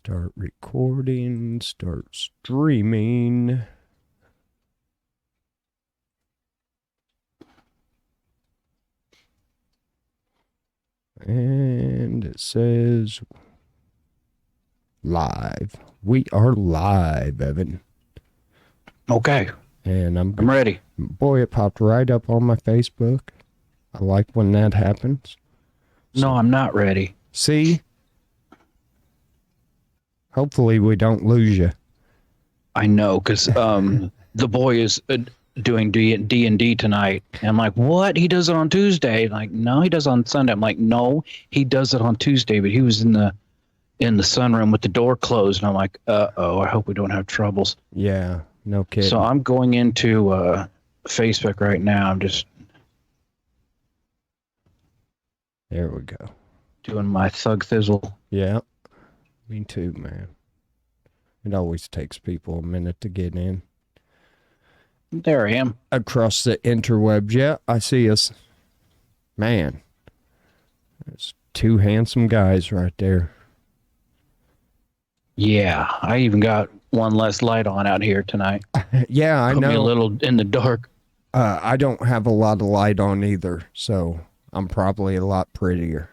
Start recording, start streaming. And it says live. We are live, Evan. Okay. And I'm ready. Boy, it popped right up on my Facebook. I like when that happens. No, I'm not ready. See? Hopefully we don't lose you. I know, because the boy is doing D&D tonight. And I'm like, what? He does it on Tuesday. Like, no, he does it on Sunday. I'm like, no, he does it on Tuesday, but he was in the sunroom with the door closed. And I'm like, uh-oh, I hope we don't have troubles. Yeah, no kidding. So I'm going into Facebook right now. I'm just... There we go. Doing my thug thizzle. Yeah, me too, man. It always takes people a minute to get in. There I am. Across the interwebs. Yeah, I see us. Man, there's two handsome guys right there. Yeah, I even got one less light on out here tonight. Yeah, I know. Put me a little in the dark. I don't have a lot of light on either, so I'm probably a lot prettier.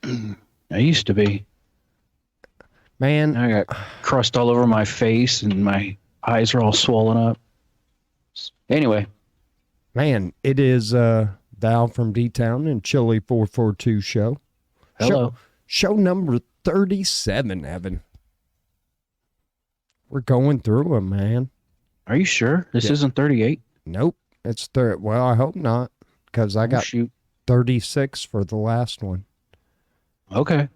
I used to be. Man, I got crust all over my face and my eyes are all swollen up. Anyway. Man, it is the AlfromDtown&Chili442 Show. Hello. Show number 37, Evan. We're going through them, man. Are you sure? This isn't 38? Nope. It's third. Well, I hope not, because I got 36 for the last one. Okay.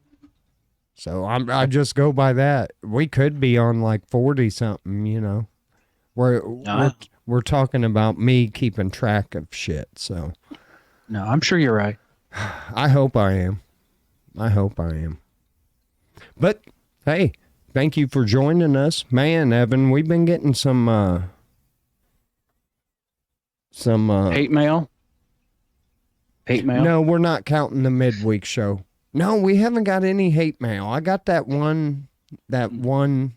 So I just go by that. We could be on like 40 something, you know. We're talking about me keeping track of shit. So no, I'm sure you're right. I hope I am. But hey, thank you for joining us, man. Evan, we've been getting some hate mail. No, we're not counting the midweek show. No, we haven't got any hate mail. I got that one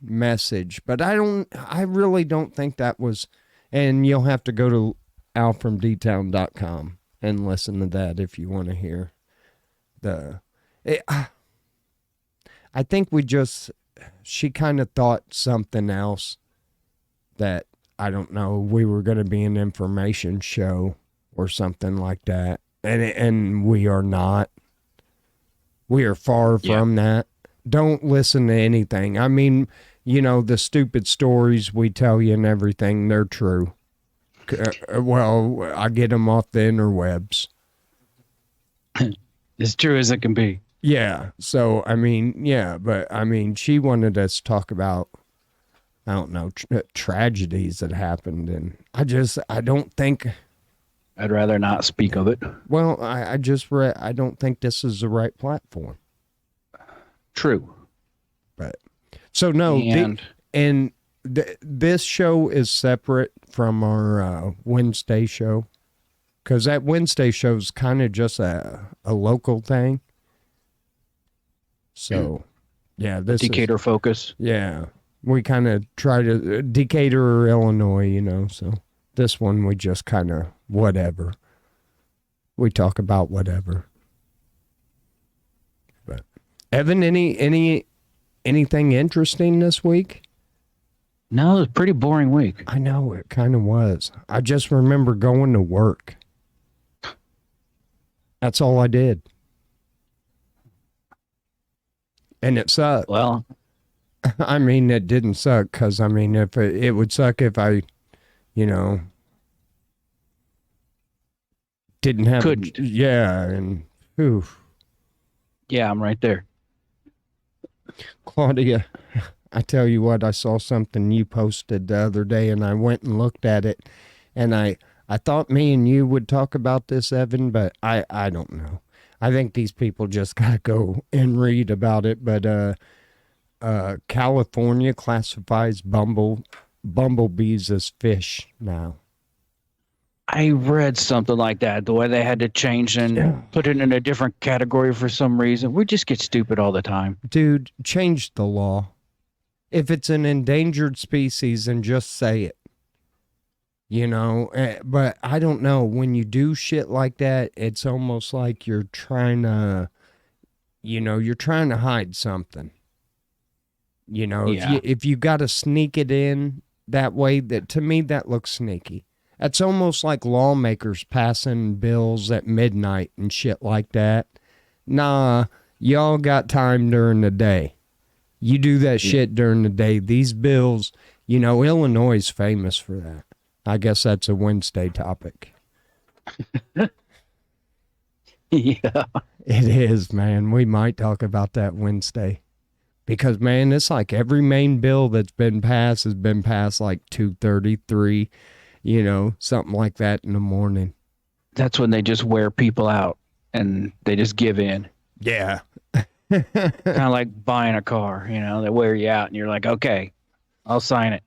message, but I really don't think that was, and you'll have to go to AlfromDtown.com and listen to that if you want to hear I think she kind of thought something else that, I don't know, we were going to be an information show or something like that. And we are not. We are far from that. Don't listen to anything. I mean, you know, the stupid stories we tell you and everything, they're true. Well, I get them off the interwebs. As true as it can be. Yeah. So, I mean, yeah, but I mean, she wanted us to talk about, I don't know, tragedies that happened. And I don't think... I'd rather not speak of it. Well, I don't think this is the right platform. True. But so no, this show is separate from our Wednesday show, because that Wednesday show is kind of just a local thing. So yeah, this Decatur focus. Yeah, we kind of try to Decatur, Illinois, you know. So this one we just kind of whatever. We talk about whatever. But Evan, anything interesting this week? No, it was a pretty boring week. I know, it kind of was. I just remember going to work. That's all I did. And it sucked. Well, I mean, it didn't suck, because I mean, if it would suck if I, you know, didn't have and oof. Yeah, I'm right there. Claudia, I tell you what, I saw something you posted the other day, and I went and looked at it, and I thought me and you would talk about this, Evan, but I don't know. I think these people just gotta go and read about it. But California classifies bumblebees as fish now. I read something like that, the way they had to change and put it in a different category for some reason. We just get stupid all the time. Dude, change the law. If it's an endangered species, then just say it. You know, but I don't know. When you do shit like that, it's almost like you're trying to, you're trying to hide something. You know, Yeah. if you got to sneak it in that way, that to me that looks sneaky. That's almost like lawmakers passing bills at midnight and shit like that. Nah, y'all got time during the day. You do that shit during the day. These bills, Illinois is famous for that. I guess that's a Wednesday topic. Yeah. It is, man. We might talk about that Wednesday. Because, man, it's like every main bill that's been passed has been passed like 2:33, something like that in the morning. That's when they just wear people out and they just give in. Yeah. Kind of like buying a car, they wear you out and you're like, okay, I'll sign it.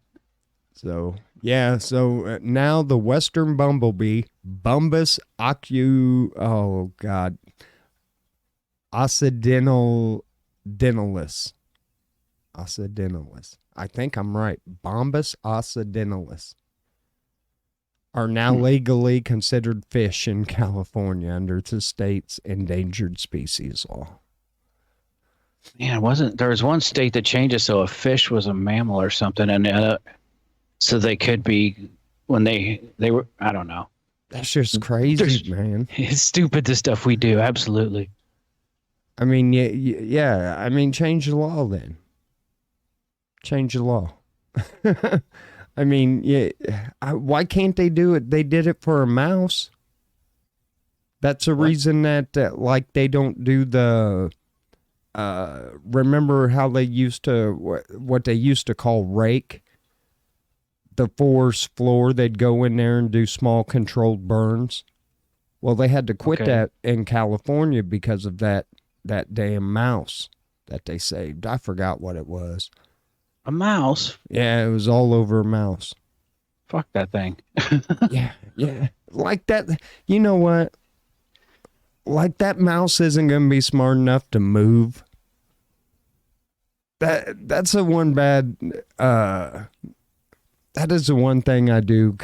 So, yeah. So now the Western bumblebee, Bombus occidentalis. Occidentalis. I think I'm right. Bombus occidentalis are now legally considered fish in California under the state's endangered species law. Man, there was one state that changed it so a fish was a mammal or something, and so they could be when they were. I don't know. That's just crazy, man. It's stupid the stuff we do. Absolutely. I mean, yeah. I mean, change the law then. Change the law. I mean, yeah. Why can't they do it? They did it for a mouse. That's a reason that, like, they don't do the. Remember how they used to what they used to call rake the forest floor? They'd go in there and do small controlled burns. Well, they had to quit that in California because of that damn mouse that they saved. I forgot what it was. A mouse? Yeah, it was all over a mouse. Fuck that thing. Yeah. Like that. You know what? Like that mouse isn't going to be smart enough to move. That's the one bad. That is the one thing I do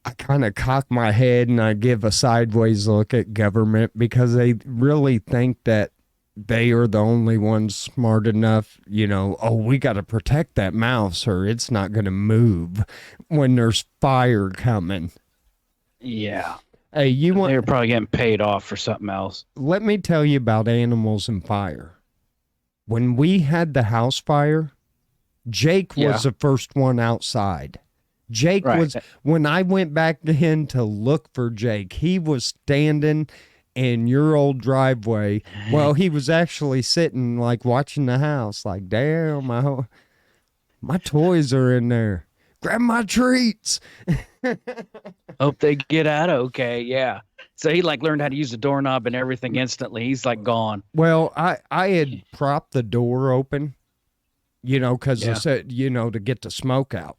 I kind of cock my head and I give a sideways look at government because they really think that they are the only ones smart enough, we got to protect that mouse or it's not going to move when there's fire coming. Yeah. Hey, they're probably getting paid off for something else. Let me tell you about animals and fire. When we had the house fire, Jake was the first one outside. Jake was, when I went back in to look for Jake, he was standing in your old driveway. Well, he was actually sitting like watching the house like, damn, my toys are in there. Grab my treats. Hope they get out okay. Yeah. So he learned how to use the doorknob and everything instantly. He's gone. Well, I had propped the door open, because I said, to get the smoke out.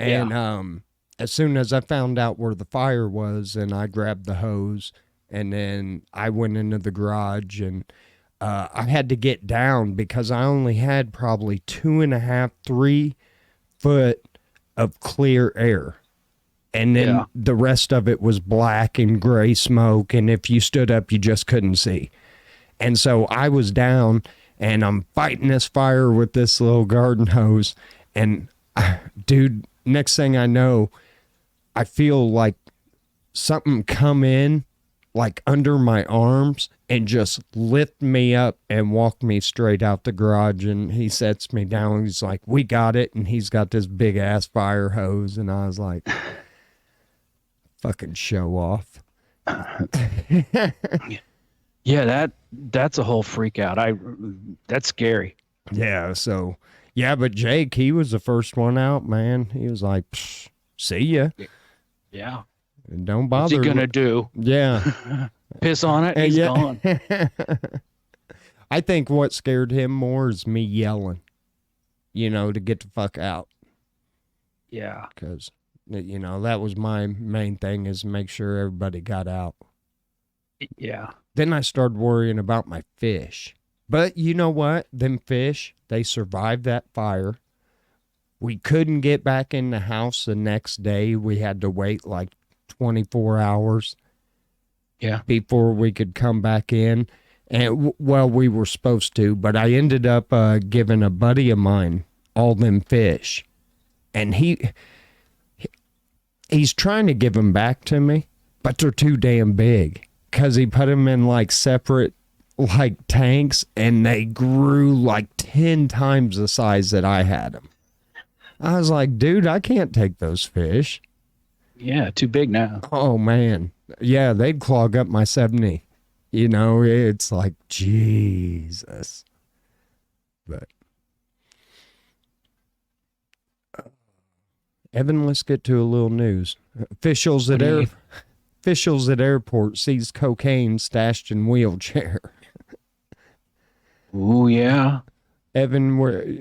And as soon as I found out where the fire was, and I grabbed the hose, and then I went into the garage, and I had to get down because I only had probably 2.5, 3 foot of clear air. And then the rest of it was black and gray smoke. And if you stood up, you just couldn't see. And so I was down and I'm fighting this fire with this little garden hose. And dude, next thing I know, I feel like something come in under my arms and just lift me up and walk me straight out the garage. And he sets me down. He's like, we got it. And he's got this big ass fire hose. And I was like, fucking show off. Yeah, that's a whole freak out. That's scary. Yeah. So yeah, but Jake, he was the first one out, man. He was like, see ya. Yeah. And don't bother. What's he gonna do? Yeah. Piss on it? He's gone. I think what scared him more is me yelling, to get the fuck out. Yeah. Because, that was my main thing, is make sure everybody got out. Yeah. Then I started worrying about my fish. But you know what? Them fish, They survived that fire. We couldn't get back in the house the next day. We had to wait like 24 hours before we could come back in. And well, we were supposed to, but I ended up giving a buddy of mine all them fish. And he's trying to give them back to me, but they're too damn big because he put them in like separate like tanks, and they grew like 10 times the size that I had them. I was like, dude, I can't take those fish. Yeah, too big now. Oh, man. Yeah, they'd clog up my 70. You know, it's like, Jesus. But, Evan, let's get to a little news. Officials at airport seized cocaine stashed in wheelchair. Ooh, yeah. Evan,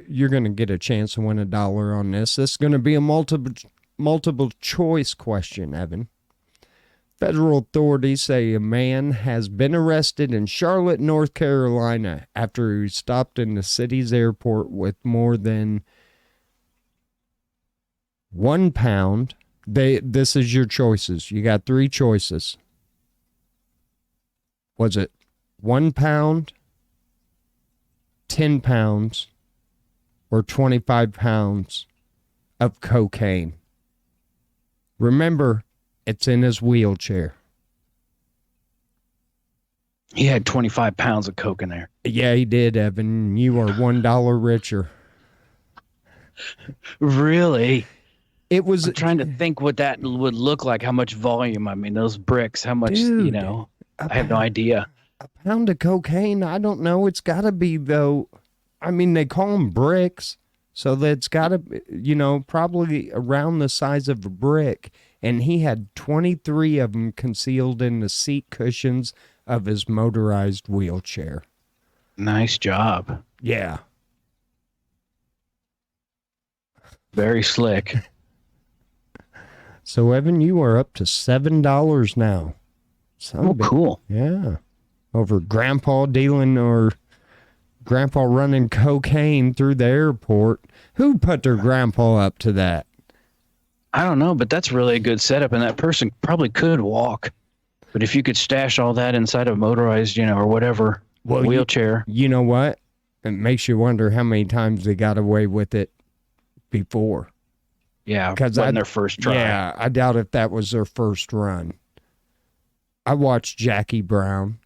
you're going to get a chance to win $1 on this. This is going to be a multiple choice question, Evan. Federal authorities say a man has been arrested in Charlotte, North Carolina after he stopped in the city's airport with more than 1 pound. This is your choices. You got 3 choices. Was it 1 pound, 10 pounds, or 25 pounds of cocaine? Remember, it's in his wheelchair. He had 25 pounds of coke in there. Yeah, he did, Evan. You are $1 richer. Really? It was. I'm trying to think what that would look like. How much volume? I mean, those bricks. How much? Dude, I have no idea. A pound of cocaine? I don't know. It's got to be, though. I mean, they call them bricks, so that's got to, probably around the size of a brick. And he had 23 of them concealed in the seat cushions of his motorized wheelchair. Nice job. Yeah. Very slick. So, Evan, you are up to $7 now. Cool. Yeah. Over Grandpa running cocaine through the airport. Who put their grandpa up to that? I don't know, but that's really a good setup, and that person probably could walk. But if you could stash all that inside a motorized, or whatever, wheelchair. You know what? It makes you wonder how many times they got away with it before. Yeah, because wasn't their first try. Yeah, I doubt if that was their first run. I watched Jackie Brown.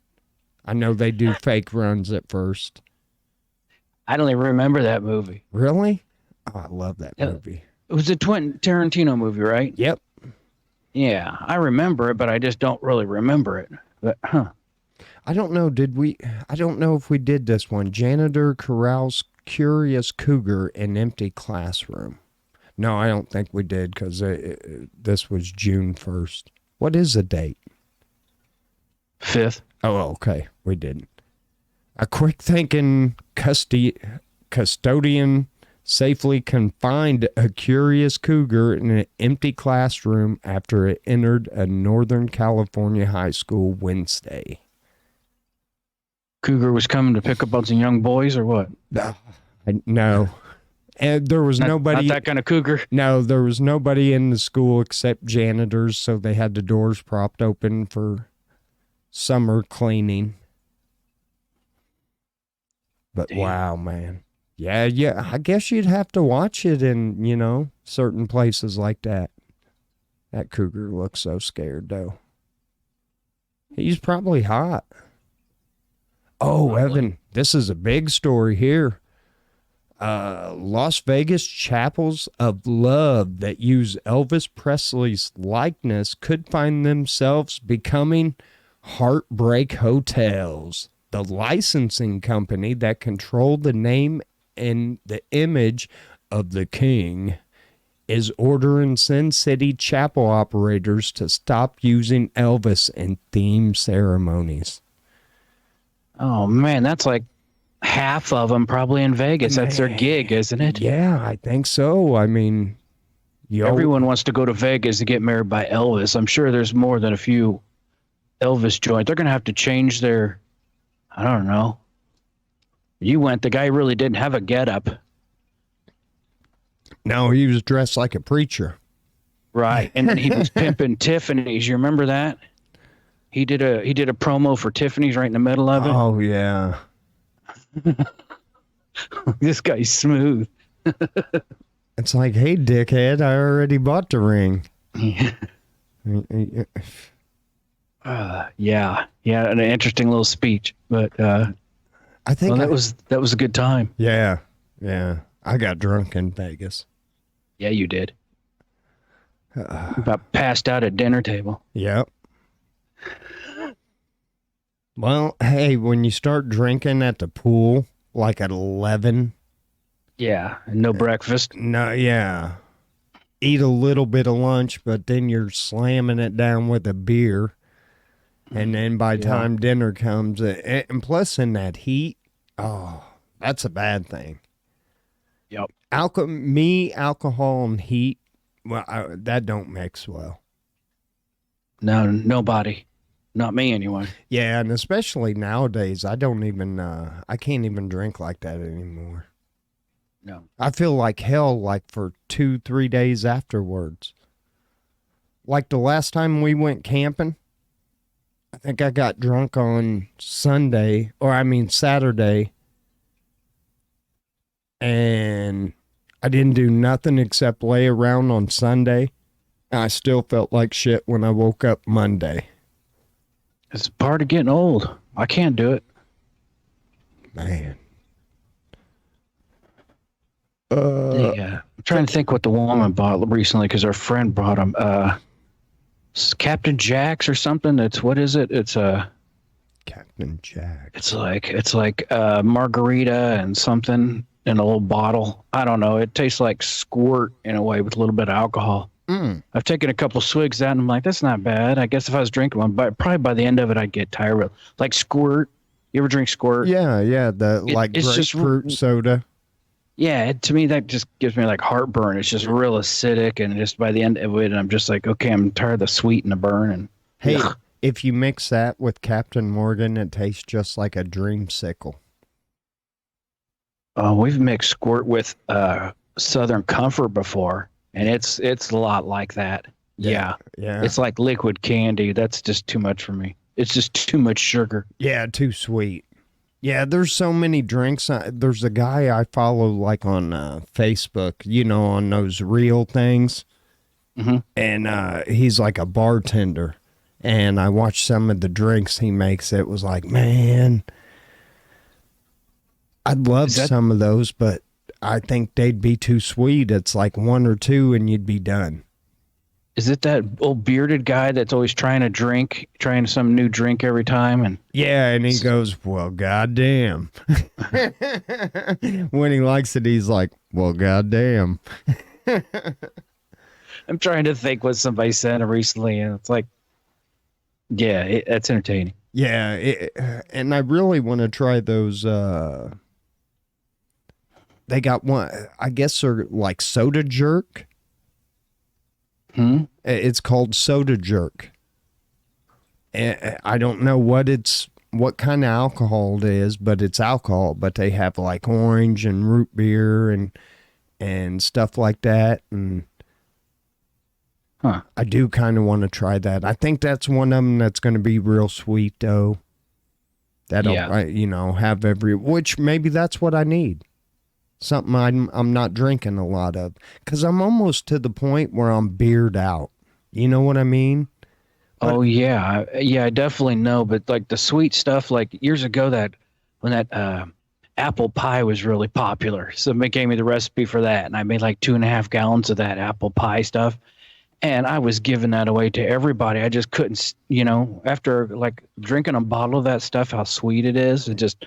I know they do fake runs at first. I don't even remember that movie. Really? Oh, I love that movie. It was a Tarantino movie, right? Yep. Yeah, I remember it, but I just don't really remember it. But, I don't know. I don't know if we did this one. Janitor corrals curious cougar in empty classroom. No, I don't think we did because this was June 1st. What is the date? 5th. Oh, okay. We didn't. A quick thinking custodian safely confined a curious cougar in an empty classroom after it entered a Northern California high school Wednesday. Cougar was coming to pick up on some young boys or what? No. And there was nobody. Not that kind of cougar? No, there was nobody in the school except janitors, so they had the doors propped open for summer cleaning. But damn. Wow, man. Yeah, I guess you'd have to watch it in, certain places like that. That cougar looks so scared, though. He's probably hot. Oh, Evan, this is a big story here. Las Vegas chapels of love that use Elvis Presley's likeness could find themselves becoming Heartbreak Hotels. The licensing company that controlled the name and the image of the king is ordering Sin City chapel operators to stop using Elvis in theme ceremonies. Oh, man, that's like half of them probably in Vegas. That's their gig, isn't it? Yeah, I think so. I mean, everyone wants to go to Vegas to get married by Elvis. I'm sure there's more than a few Elvis joints. They're going to have to change their, I don't know, You went. The guy really didn't have a getup. No, he was dressed like a preacher. Right. And then he was pimping Tiffany's. You remember that? He did a promo for Tiffany's right in the middle of it. Oh yeah. This guy's smooth. It's like, hey, dickhead, I already bought the ring. Yeah, an interesting little speech, but I think that was a good time. Yeah. I got drunk in Vegas. Yeah, you did. About passed out at dinner table. Yep. Well, hey, when you start drinking at the pool, like at 11. Yeah, and no breakfast. No, yeah. Eat a little bit of lunch, but then you're slamming it down with a beer. And then by the time dinner comes, and plus in that heat, oh, that's a bad thing. Yep. Alcohol and heat, well, that don't mix well. No, nobody. Not me anyway. Yeah, and especially nowadays, I can't even drink like that anymore. No. I feel like hell like for 2-3 days afterwards. Like the last time we went camping, I think I got drunk on Saturday, and I didn't do nothing except lay around on Sunday. I still felt like shit when I woke up Monday. It's part of getting old. I can't do it. Man. I'm trying to think what the woman bought recently because our friend brought him Captain Jack's or something. What is it? It's Captain Jack. It's like margarita and something in a little bottle. I don't know. It tastes like squirt in a way with a little bit of alcohol. I've taken a couple swigs out and I'm like, that's not bad. I guess if I was drinking one, but probably by the end of it, I'd get tired of it. Like squirt. You ever drink squirt? Yeah. It's grapefruit soda. Yeah, to me, that just gives me like heartburn. It's just real acidic. And just by the end of it, I'm just like, okay, I'm tired of the sweet and the burn. And hey, if you mix that with Captain Morgan, it tastes just like a dreamsicle. We've mixed squirt with Southern Comfort before. And it's a lot like that. Yeah. It's like liquid candy. That's just too much for me. It's just too much sugar. Yeah, too sweet. Yeah, there's so many drinks. There's a guy I follow like on Facebook, on those real things. Mm-hmm. And he's like a bartender. And I watched some of the drinks he makes. It was like, man, I'd love some of those, but I think they'd be too sweet. It's like one or two and you'd be done. Is it that old bearded guy that's always trying some new drink every time? And yeah, and he goes, well, goddamn. When he likes it, he's like, well, goddamn. I'm trying to think what somebody said recently, and it's like, yeah, that's entertaining. Yeah, and I really want to try those. They got one, I guess they're like soda jerk. It's called soda jerk. I don't know what kind of alcohol it is, but it's alcohol. But they have like orange and root beer and stuff like that. And I do kind of want to try that. I think that's one of them that's going to be real sweet though. That'll have which maybe that's what I need. Something I'm not drinking a lot of, because I'm almost to the point where I'm beered out. You know what I mean? But, I definitely know. But like the sweet stuff, like years ago, when that apple pie was really popular, somebody gave me the recipe for that, and I made like 2.5 gallons of that apple pie stuff, and I was giving that away to everybody. I just couldn't, after like drinking a bottle of that stuff, how sweet it is. It just,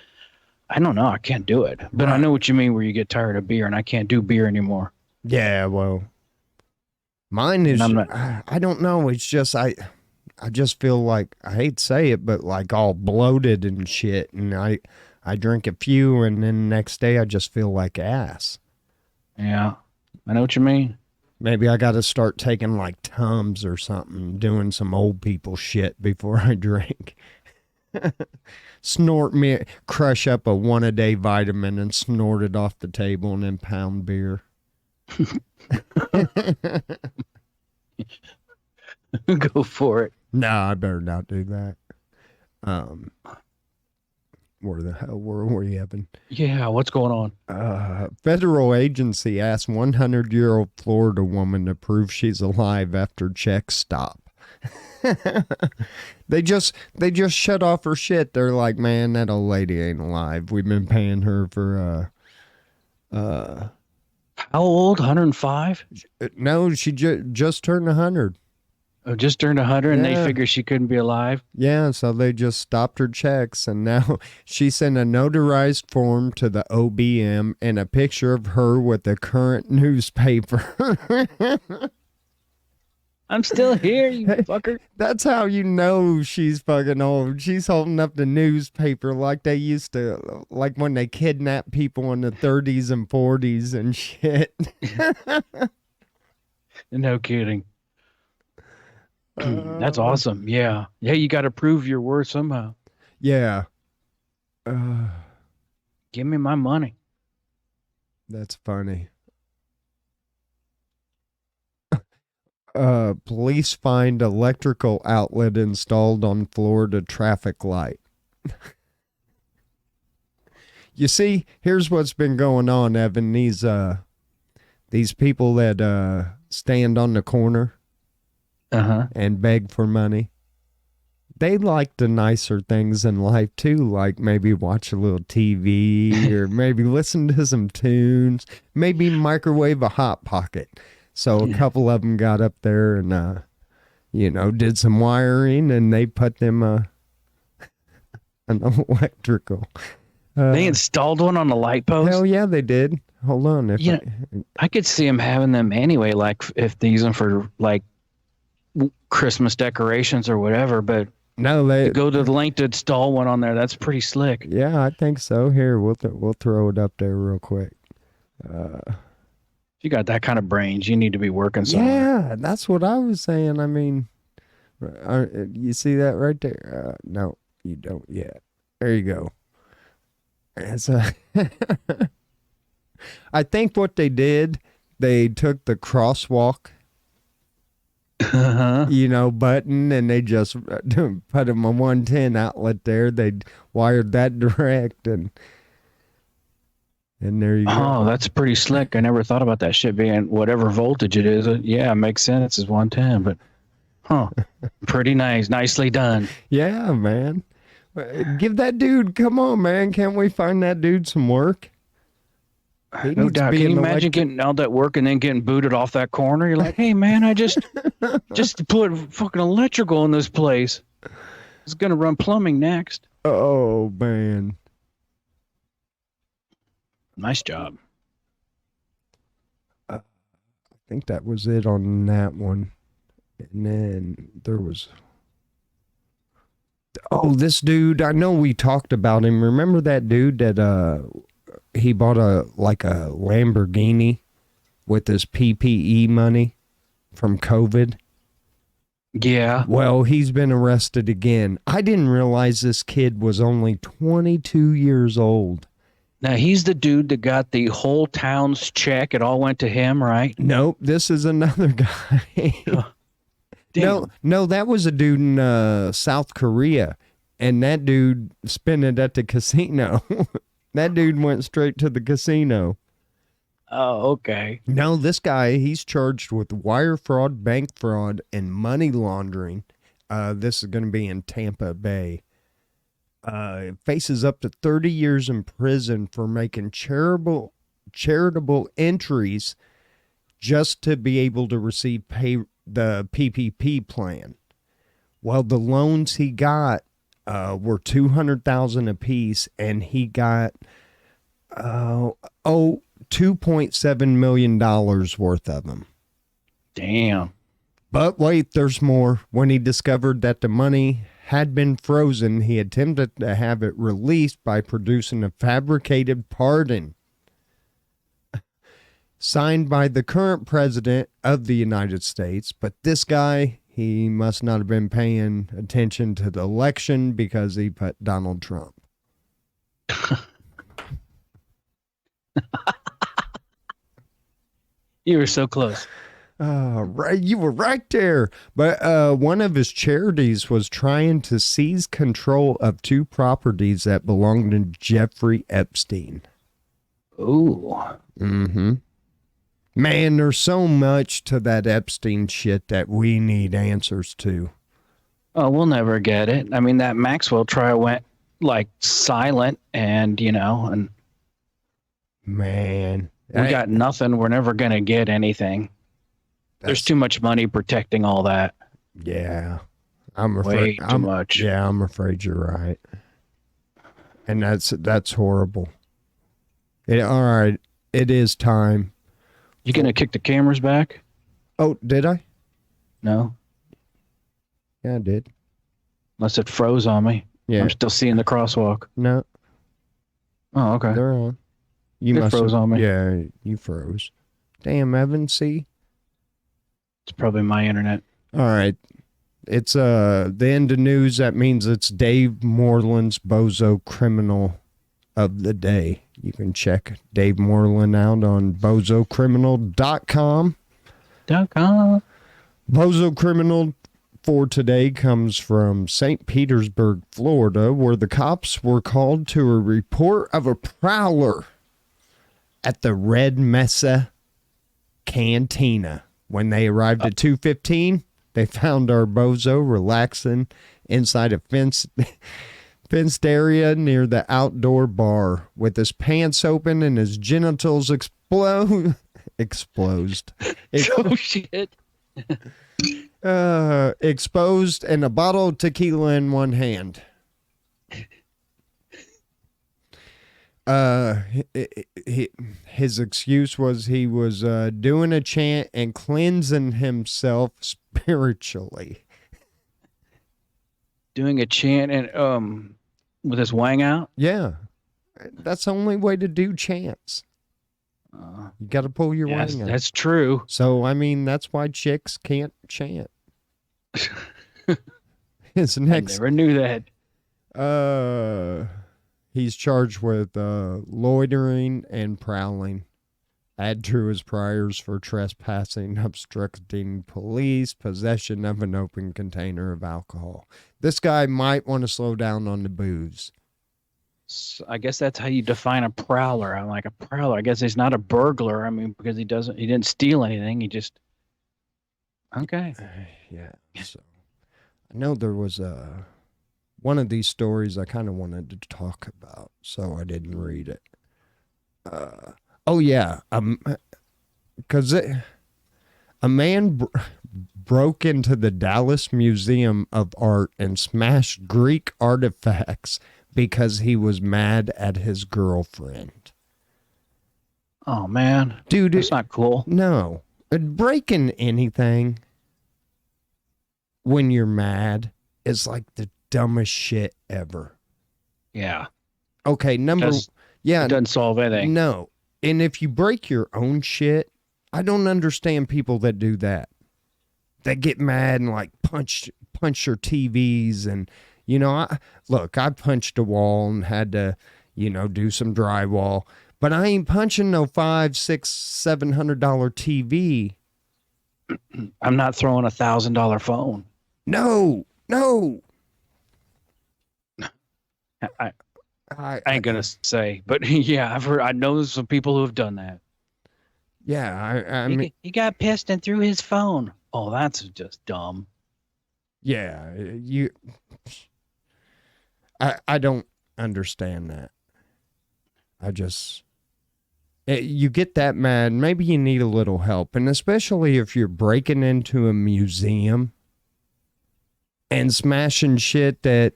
I don't know. I can't do it. But I know what you mean where you get tired of beer, and I can't do beer anymore. Yeah, well, mine is, I don't know. It's just, I just feel like, I hate to say it, but like all bloated and shit. And I drink a few, and then the next day I just feel like ass. Yeah, I know what you mean. Maybe I got to start taking like Tums or something, doing some old people shit before I drink. Snort me, crush up a one-a-day vitamin and snort it off the table and then pound beer. Go for it. No, I better not do that. Where the hell were we, Evan? Yeah, what's going on? Federal agency asks 100-year-old Florida woman to prove she's alive after checks stop. They just shut off her shit. They're like, man, that old lady ain't alive. We've been paying her for How old? 105? no, she just turned 100. Oh, just turned 100, and they Yeah. figured she couldn't be alive. Yeah, so they just stopped her checks, and now she sent a notarized form to the OBM and a picture of her with the current newspaper. I'm still here, you fucker. That's how you know she's fucking old. She's holding up the newspaper like they used to, like when they kidnapped people in the 30s and 40s and shit. No kidding. That's awesome. Yeah. Yeah, you got to prove your worth somehow. Yeah. Give me my money. That's funny. Police find electrical outlet installed on Florida traffic light. You see, here's what's been going on, Evan. These people that stand on the corner and beg for money, they like the nicer things in life too, like maybe watch a little TV or maybe listen to some tunes, maybe microwave a Hot Pocket. So a couple of them got up there and, did some wiring, and they put them an electrical. They installed one on the light post? Hell yeah, they did. Hold on. I could see them having them anyway, like if they use them for like Christmas decorations or whatever, but no, they go to the length to install one on there. That's pretty slick. Yeah, I think so. Here, we'll throw it up there real quick. If you got that kind of brains, you need to be working somewhere. Yeah, that's what I was saying. I mean, you see that right there? No, you don't yet. There you go. It's I think what they did, they took the crosswalk, button, and they just put them a 110 outlet there. They wired that direct, and there you go. Oh, that's pretty slick. I never thought about that shit being whatever voltage it is. Yeah, it makes sense. It's 110, but pretty nice. Nicely done. Yeah, man. Give that dude, come on, man. Can't we find that dude some work? No doubt. Can you imagine getting all that work and then getting booted off that corner? You're like, hey, man, I just put fucking electrical in this place. It's going to run plumbing next. Oh, man. Nice job. I think that was it on that one. And then there was... Oh, this dude, I know we talked about him. Remember that dude that he bought a Lamborghini with his PPE money from COVID? Yeah. Well, he's been arrested again. I didn't realize this kid was only 22 years old. Now, he's the dude that got the whole town's check. It all went to him, right? Nope, this is another guy. Damn. No, that was a dude in South Korea, and that dude spent it at the casino. That dude went straight to the casino. Oh, okay. No, this guy, he's charged with wire fraud, bank fraud, and money laundering. This is going to be in Tampa Bay. Faces up to 30 years in prison for making charitable entries just to be able to receive the PPP plan. Well, the loans he got were $200,000 apiece, and he got $2.7 million worth of them. Damn. But wait, there's more. When he discovered that the money had been frozen, he attempted to have it released by producing a fabricated pardon signed by the current president of the United States. But this guy, he must not have been paying attention to the election because he put Donald Trump. You were so close. Right, you were right there. But one of his charities was trying to seize control of 2 properties that belonged to Jeffrey Epstein. Ooh. Mm-hmm. Man, there's so much to that Epstein shit that we need answers to. Oh, we'll never get it. I mean, that Maxwell trial went like silent, and and Man, we got nothing. We're never gonna get anything. There's too much money protecting all that. Yeah, I'm afraid. Way too much. Yeah, I'm afraid you're right. And that's horrible. All right, it is time. You gonna kick the cameras back? Oh, did I? No. Yeah, I did. Unless it froze on me. Yeah. I'm still seeing the crosswalk. No, Oh, okay. they're on. You It froze on me. Yeah, you froze. Damn, Evan, see? It's probably my internet. All right. It's the end of news. That means it's Dave Moreland's Bozo Criminal of the Day. You can check Dave Moreland out on bozocriminal.com. Bozo Criminal for today comes from St. Petersburg, Florida, where the cops were called to a report of a prowler at the Red Mesa Cantina. When they arrived at 2:15, they found our bozo relaxing inside a fenced area near the outdoor bar with his pants open and his genitals exposed. Oh, shit. Exposed and a bottle of tequila in one hand. His excuse was he was doing a chant and cleansing himself spiritually. Doing a chant and with his wang out? Yeah. That's the only way to do chants. You got to pull your wang out. That's true. So, I mean, that's why chicks can't chant. His next, I never knew that. he's charged with loitering and prowling. Add to his priors for trespassing, obstructing police, possession of an open container of alcohol. This guy might want to slow down on the booze. So I guess that's how you define a prowler. I'm like, a prowler. I guess he's not a burglar. I mean, because he didn't steal anything. He just, okay. Yeah. So I know there was one of these stories I kind of wanted to talk about, so I didn't read it. Oh yeah, because a man broke into the Dallas Museum of Art and smashed Greek artifacts because he was mad at his girlfriend. Oh man, Dude, that's not cool. No, breaking anything when you're mad is like the dumbest shit ever. Yeah. Okay, It doesn't solve anything. No. And if you break your own shit, I don't understand people that do that. That get mad and like punch your TVs and I punched a wall and had to, do some drywall, but I ain't punching no $500, $600, $700 TV. I'm not throwing $1,000 phone. No. I ain't gonna say, but yeah, I know some people who have done that. Yeah, I mean, he got pissed and threw his phone. Oh, that's just dumb. Yeah, I don't understand that. You get that mad, maybe you need a little help, and especially if you're breaking into a museum and smashing shit that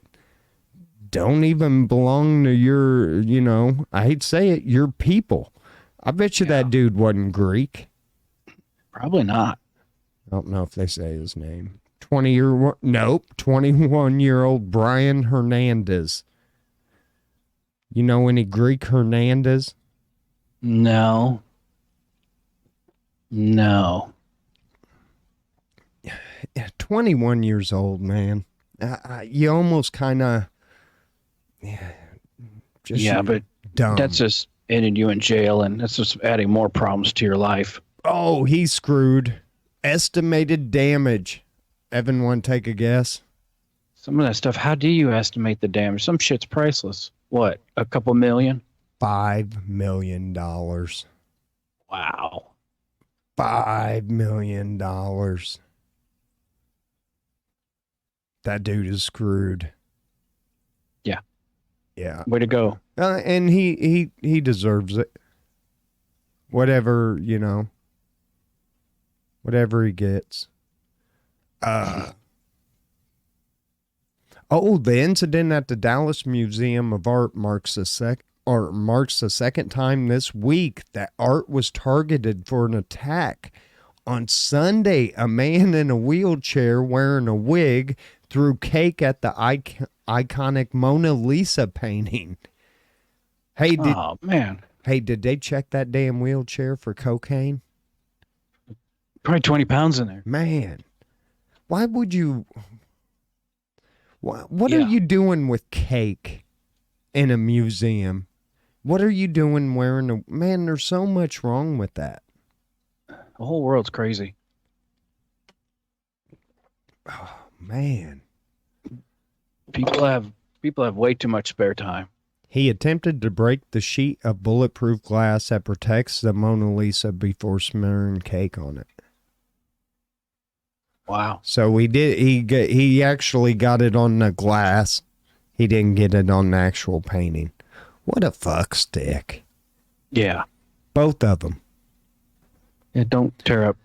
don't even belong to your, I hate to say it, your people. I bet you that dude wasn't Greek. Probably not. I don't know if they say his name. 21-year-old Brian Hernandez. You know any Greek Hernandez? No. 21 years old, man. You almost kind of just Yeah, but dumb. that's just ending you in jail, and that's just adding more problems to your life. Oh, he's screwed. Estimated damage. Evan, want to take a guess? Some of that stuff, how do you estimate the damage? Some shit's priceless. What, a couple million? $5 million. Wow. $5 million. That dude is screwed. Yeah. Yeah. Way to go. And he deserves it. Whatever, whatever he gets. The incident at the Dallas Museum of Art marks the second time this week that art was targeted for an attack. On Sunday, a man in a wheelchair wearing a wig threw cake at the iconic Mona Lisa painting. Oh, man. Hey, did they check that damn wheelchair for cocaine? Probably 20 pounds in there. Man, why would you... What Yeah. are you doing with cake in a museum? What are you doing wearing a... Man, there's so much wrong with that. The whole world's crazy. Oh, man. People have way too much spare time. He attempted to break the sheet of bulletproof glass that protects the Mona Lisa before smearing cake on it. Wow. So he actually got it on the glass. He didn't get it on the actual painting. What a fuck stick. Yeah. Both of them. Yeah, don't tear up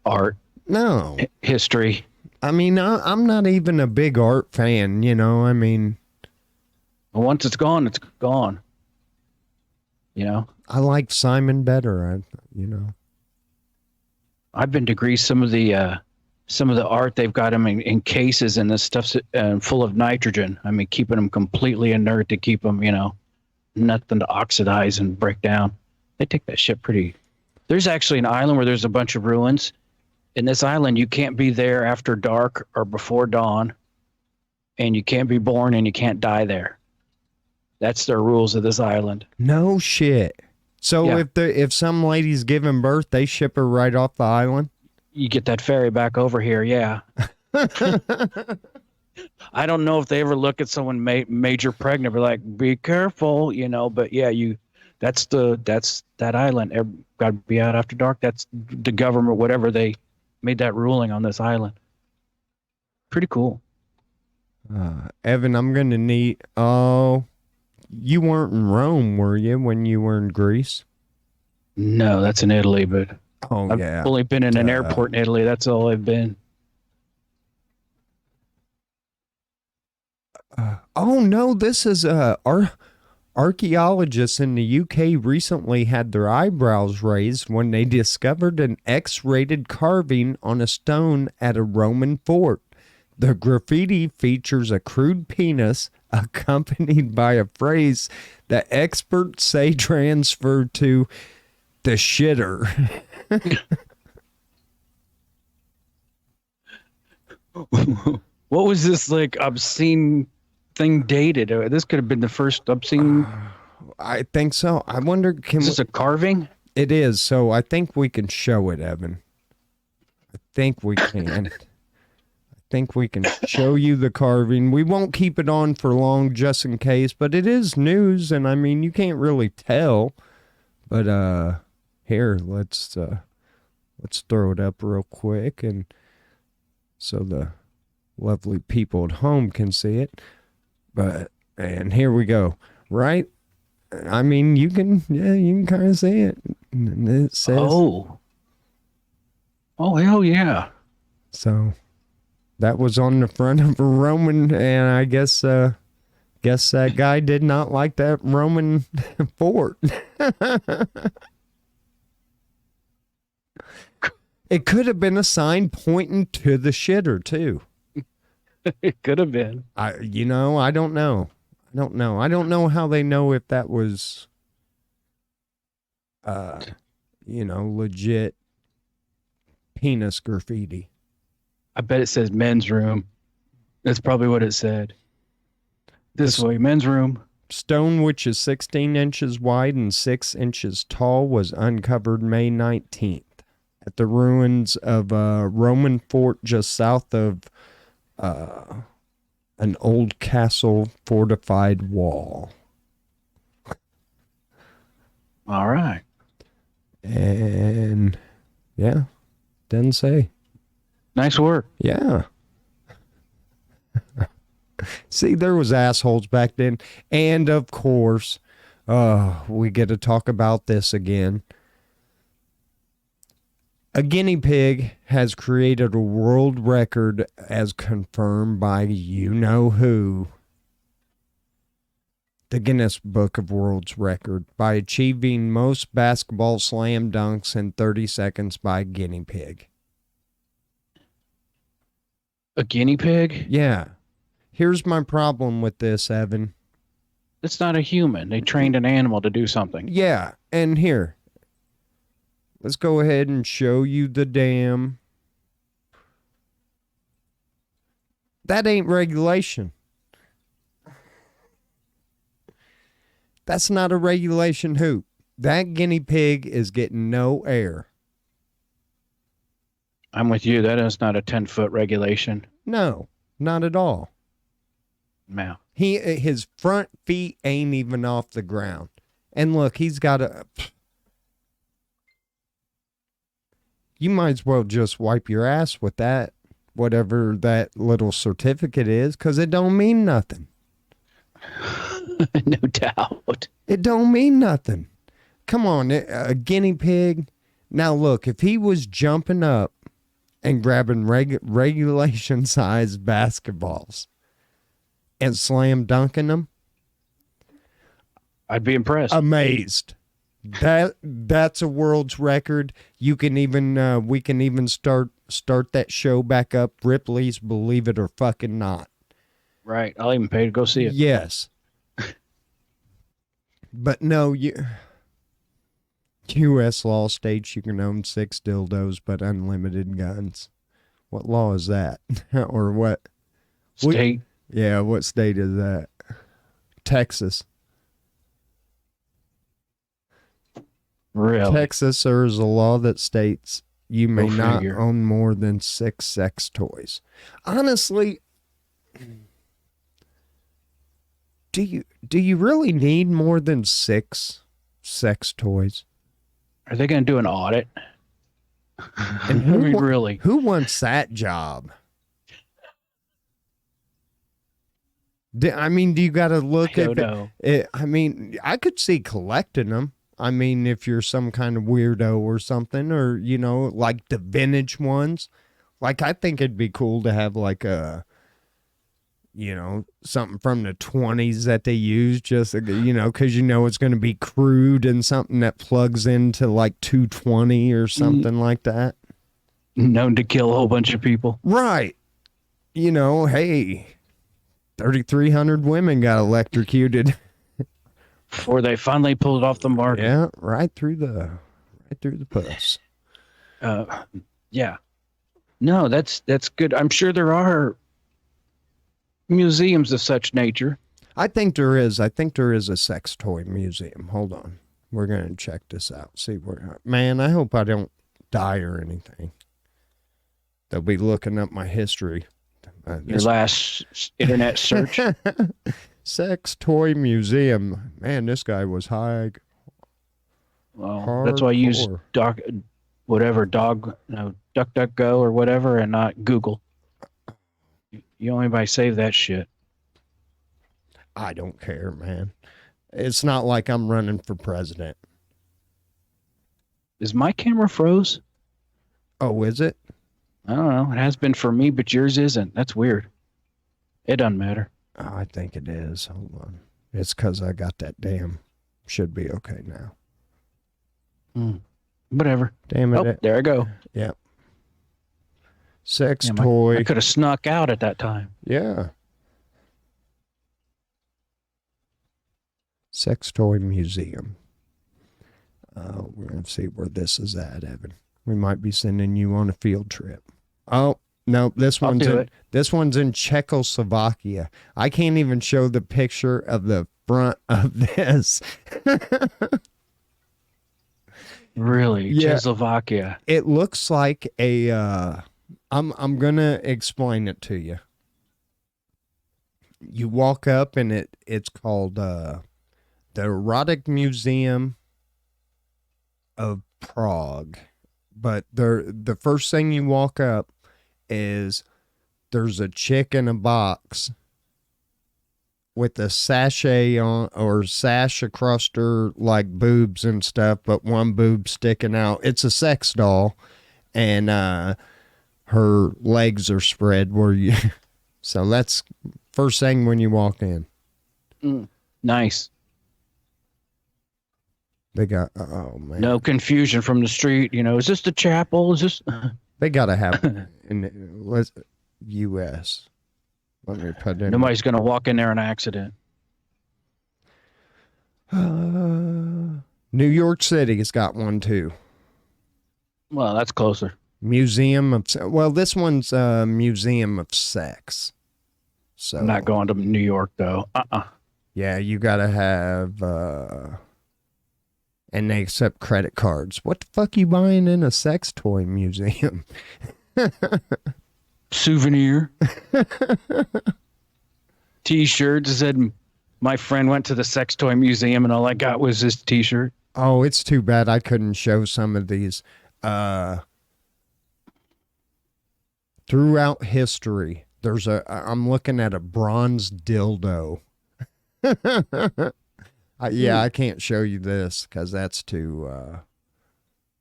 art. No. History. I mean, I'm not even a big art fan, I mean... Once it's gone, it's gone. I like Simon better, I've been to Greece. Some of the art, they've got them in cases, and this stuff's full of nitrogen. I mean, keeping them completely inert to keep them, nothing to oxidize and break down. They take that shit pretty. There's actually an island where there's a bunch of ruins. In this island, you can't be there after dark or before dawn, and you can't be born and you can't die there. That's their rules of this island. No shit. So Yeah. if some lady's giving birth, they ship her right off the island? You get that ferry back over here, yeah. I don't know if they ever look at someone major pregnant, but like, be careful, But yeah, that's that island. Got to be out after dark. That's the government, whatever they made that ruling on this island. Pretty cool. Evan, I'm going to need... Oh, you weren't in Rome, were you, when you were in Greece? No, that's in Italy, but I've only been in an airport in Italy. That's all I've been. Oh, no, this is... Archaeologists in the UK recently had their eyebrows raised when they discovered an X-rated carving on a stone at a Roman fort. The graffiti features a crude penis accompanied by a phrase that experts say transferred to the shitter. What was this like obscene thing dated? This could have been the first obscene. I think so. I wonder, Is this a carving? It is. So I think we can show it, Evan. I think we can. Show you the carving. We won't keep it on for long just in case, but it is news, and I mean, you can't really tell. But here, let's throw it up real quick, and so the lovely people at home can see it. And here we go. Right? I mean, you can kind of see it. And it says, oh, hell yeah. So that was on the front of a Roman, and I guess that guy did not like that Roman fort. It could have been a sign pointing to the shitter too. It could have been. I don't know. I don't know how they know if that was, legit penis graffiti. I bet it says men's room. That's probably what it said. This way, men's room. Stone, which is 16 inches wide and 6 inches tall, was uncovered May 19th at the ruins of a Roman fort just south of an old castle fortified wall. All right. And yeah, didn't say. Nice work. Yeah. See, there was assholes back then. And of course, we get to talk about this again. A guinea pig has created a world record as confirmed by you know who. The Guinness Book of World's Record by achieving most basketball slam dunks in 30 seconds by a guinea pig. A guinea pig? Yeah. Here's my problem with this, Evan. It's not a human. They trained an animal to do something. Yeah, and here. Let's go ahead and show you the damn. That ain't regulation. That's not a regulation hoop. That guinea pig is getting no air. I'm with you. That is not a 10-foot regulation. No, not at all. No. His front feet ain't even off the ground. And look, he's got a... You might as well just wipe your ass with that, whatever that little certificate is, because it don't mean nothing. No doubt. It don't mean nothing. Come on, a guinea pig. Now look, if he was jumping up and grabbing regulation size basketballs and slam dunking them, I'd be impressed. Amazed. That's a world's record. You can even we can even start that show back up. Ripley's Believe It or Fucking Not. Right. I'll even pay to go see it. Yes. But no, U.S. law states you can own 6 dildos but unlimited guns. What law is that? Or what? State? Yeah, what state is that? Texas. Really? Texas, there is a law that states you may Go not figure. own more than 6 sex toys. Honestly, do you really need more than 6 sex toys? Are they going to do an audit? And I mean, really? Who wants that job? I mean, do you got to look at it? I mean, I could see collecting them. I mean, if you're some kind of weirdo or something, or, you know, like the vintage ones. Like, I think it'd be cool to have like a, you know, something from the 20s that they use, just, you know, because you know it's going to be crude and something that plugs into like 220 or something like that. Known to kill a whole bunch of people. Right. You know, hey, 3,300 women got electrocuted. Before they finally pulled it off the market. Yeah, right through the puss. Yeah. No, that's good. I'm sure there are museums of such nature. I think there is. I think there is a sex toy museum. Hold on. We're going to check this out. See where, man, I hope I don't die or anything. They'll be looking up my history. Your last internet search. Sex toy museum. Man, this guy was high. Well, that's why I use DuckDuckGo or whatever, and not Google. You only by save that shit. I don't care, man. It's not like I'm running for president. Is my camera froze? Oh, is it? I don't know. It has been for me, but yours isn't. That's weird. It doesn't matter. Oh, I think it is. Hold on. It's because I got that damn. Should be okay now. Whatever. Damn it. Oh, there I go. Yep. Sex toy. I could have snuck out at that time. Yeah. Sex toy museum. We're going to see where this is at, Evan. We might be sending you on a field trip. Oh, No, I'll do it. this one's in Czechoslovakia. I can't even show the picture of the front of this. Really? Yeah. Czechoslovakia. It looks like a I'm gonna explain it to you. You walk up and it's called the Erotic Museum of Prague. But the first thing you walk up is there's a chick in a box with a sachet on or sash across her like boobs and stuff, but one boob sticking out. It's a sex doll, and her legs are spread where you. So that's first thing when you walk in. Nice. They got man. No confusion from the street. Is this the chapel? Is this? They gotta have in U.S. Let me put in. Nobody's gonna walk in there in an accident. New York City has got one too. Well, that's closer. Museum of this one's Museum of Sex. So I'm not going to New York though. Yeah, you gotta have and they accept credit cards. What the fuck you buying in a sex toy museum? Souvenir. T-shirts said my friend went to the sex toy museum and all I got was this T-shirt. Oh, it's too bad I couldn't show some of these. Throughout history, I'm looking at a bronze dildo. I can't show you this because that's too.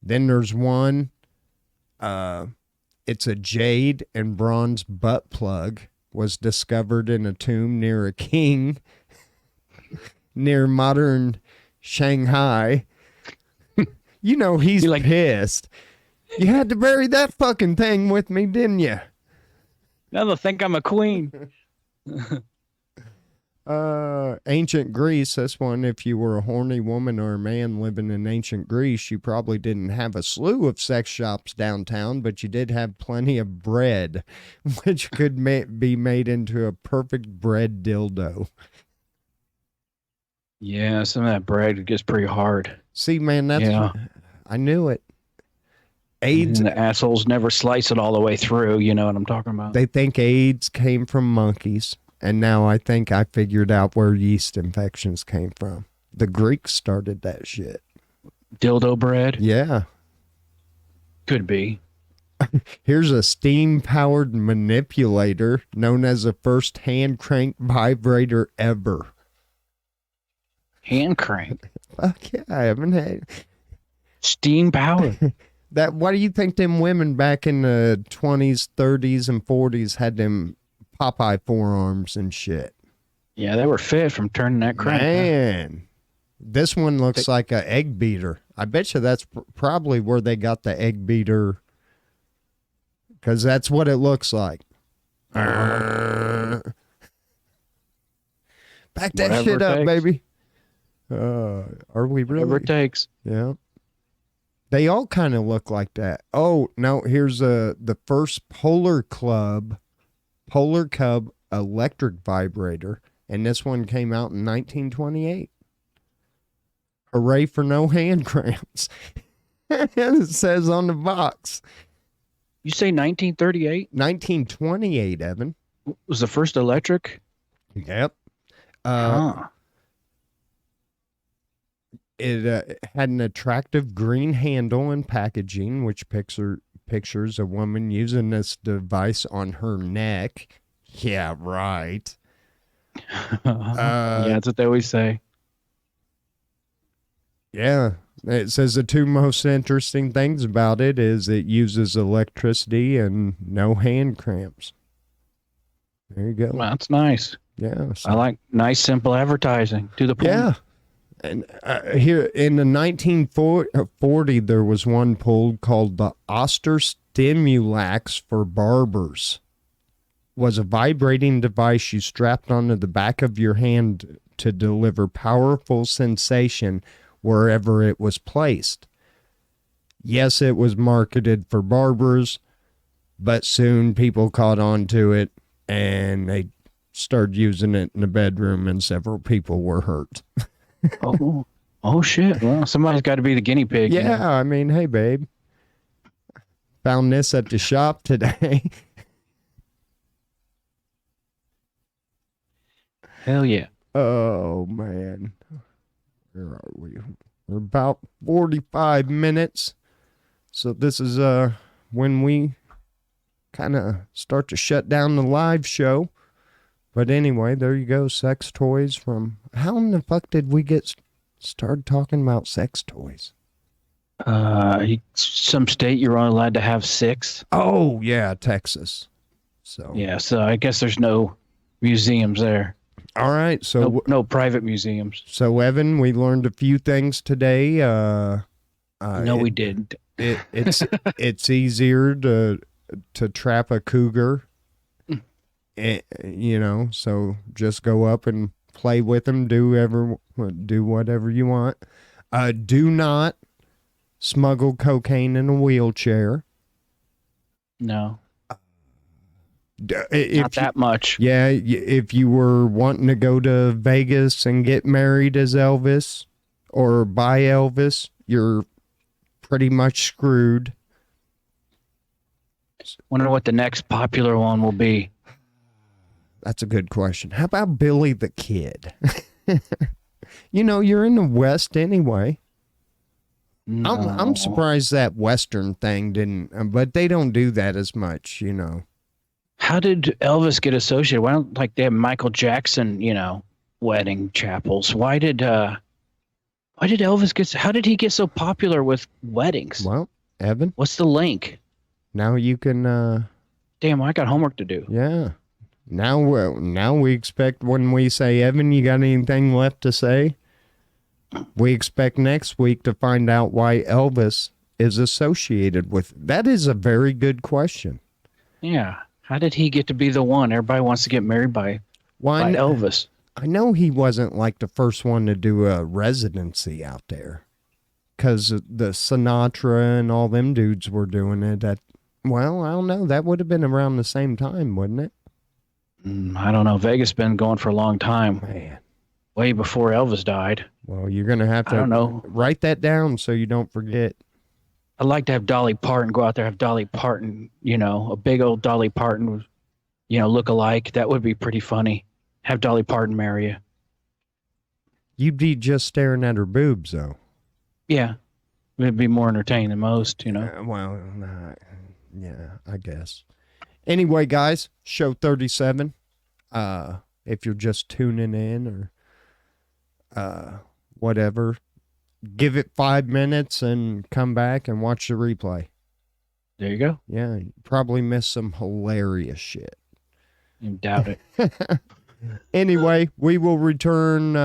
Then there's one. It's a jade and bronze butt plug was discovered in a tomb near a king near modern Shanghai. He's like, pissed. You had to bury that fucking thing with me, didn't you? Now they'll think I'm a queen. Ancient Greece, this one, if you were a horny woman or a man living in ancient Greece, you probably didn't have a slew of sex shops downtown, but you did have plenty of bread, which could be made into a perfect bread dildo. Yeah, some of that bread gets pretty hard. See, man, I knew it. AIDS. And the assholes never slice it all the way through, you know what I'm talking about? They think AIDS came from monkeys. And now I think I figured out where yeast infections came from. The Greeks started that shit. Dildo bread? Yeah. Could be. Here's a steam-powered manipulator known as the first hand-crank vibrator ever. Hand crank? Fuck yeah, I haven't had... Steam powered? What do you think them women back in the 20s, 30s, and 40s had them Popeye forearms and shit? Yeah, they were fit from turning that crank. Man, this one looks like an egg beater. I bet you that's probably where they got the egg beater, because that's what it looks like. Back that Whatever shit up, takes. baby. Are we really? Whatever it takes. Yeah. They all kind of look like that. Oh, no, here's the first Polar Cub electric vibrator, and this one came out in 1928. Hooray for no hand cramps. It says on the box. You say 1938? 1928, Evan. Was the first electric? Yep. It had an attractive green handle and packaging, which pictures a woman using this device on her neck. Yeah, right. Yeah, that's what they always say. Yeah. It says the two most interesting things about it is it uses electricity and no hand cramps. There you go. Well, that's nice. Yeah. So, I like nice, simple advertising. To the point. yeah. And here in the 1940, there was one pulled called the Oster Stimulax for barbers. Was a vibrating device you strapped onto the back of your hand to deliver powerful sensation wherever it was placed. Yes, it was marketed for barbers, but soon people caught on to it and they started using it in the bedroom and several people were hurt. Oh, oh shit. Well, somebody's got to be the guinea pig. Yeah, You know? I mean, hey, babe, found this at the shop today. Hell yeah. Oh, man. Where are we? We're about 45 minutes. So this is when we kind of start to shut down the live show. But anyway, there you go. Sex toys from... How in the fuck did we get started talking about sex toys? Some state you're only allowed to have 6. Oh, yeah, Texas. So Yeah, so I guess there's no museums there. all right. So No private museums. So Evan, we learned a few things today. No, we didn't. It's easier to trap a cougar. You know, so just go up and play with them. Do whatever you want. Do not smuggle cocaine in a wheelchair. No, If not that much. Yeah, if you were wanting to go to Vegas and get married as Elvis or by Elvis, you're pretty much screwed. Wonder what the next popular one will be. That's a good question. How about Billy the Kid? You know, you're in the West anyway. No. I'm surprised that Western thing didn't, but they don't do that as much, you know. How did Elvis get associated? Why don't like they have Michael Jackson, wedding chapels? Why did Elvis get? How did he get so popular with weddings? Well, Evan, What's the link? now you can, Damn, I got homework to do. yeah. Now we expect when we say, Evan, you got anything left to say? We expect next week to find out why Elvis is associated with. That is a very good question. Yeah. How did he get to be the one? Everybody wants to get married by Elvis. I know he wasn't like the first one to do a residency out there, because the Sinatra and all them dudes were doing it well, I don't know. That would have been around the same time, wouldn't it? I don't know. Vegas been going for a long time. Man. Way before Elvis died. Well, you're going to have to I don't know. Write that down so you don't forget. I'd like to have Dolly Parton go out there, have Dolly Parton, a big old Dolly Parton, look alike. That would be pretty funny. Have Dolly Parton marry you. You'd be just staring at her boobs, though. Yeah. It'd be more entertaining than most, Well, yeah, I guess. Anyway, guys, show 37. If you're just tuning in or whatever, give it 5 minutes and come back and watch the replay. There you go. Yeah, you probably missed some hilarious shit. You doubt it. Anyway, we will return